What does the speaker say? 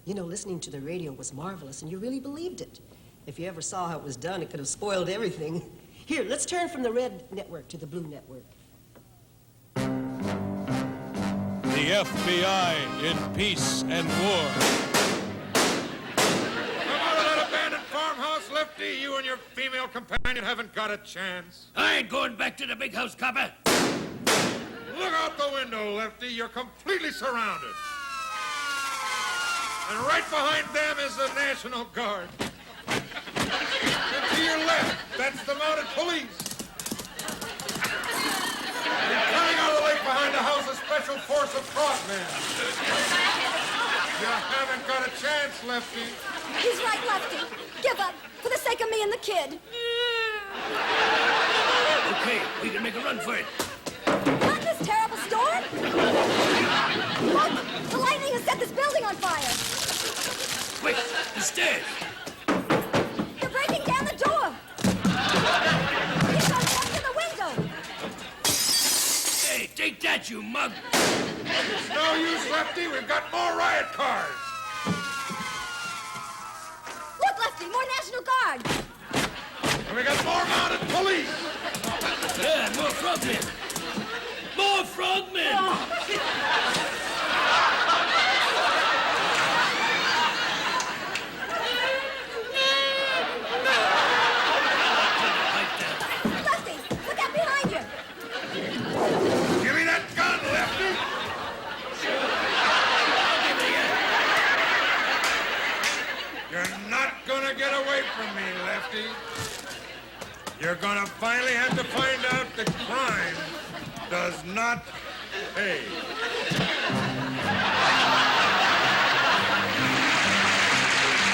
You know, listening to the radio was marvelous, and you really believed it. If you ever saw how it was done, it could have spoiled everything. Here, let's turn from the red network to the blue network. The FBI in peace and war. Come out of that abandoned farmhouse, Lefty. You and your female companion haven't got a chance. I ain't going back to the big house, copper. Look out the window, Lefty. You're completely surrounded. And right behind them is the National Guard. And to your left, that's the mounted police. And coming out of the lake behind the house, a special force of frogmen. You haven't got a chance, Lefty. He's right, Lefty. Give up, for the sake of me and the kid. Okay, we can make a run for it. Not this terrible storm. Look, the lightning has set this building on fire. Quick, the stairs. They're breaking down the door. He's gone up to the window. Hey, take that, you mug. It's no use, Lefty. We've got more riot cars. Look, Lefty, more National Guard. And we got more mounted police. Yeah, more frogmen. More frogmen. Lefty, look out behind you. Give me that gun, Lefty. You're not gonna get away from me, Lefty. You're gonna finally have to find out that crime does not pay.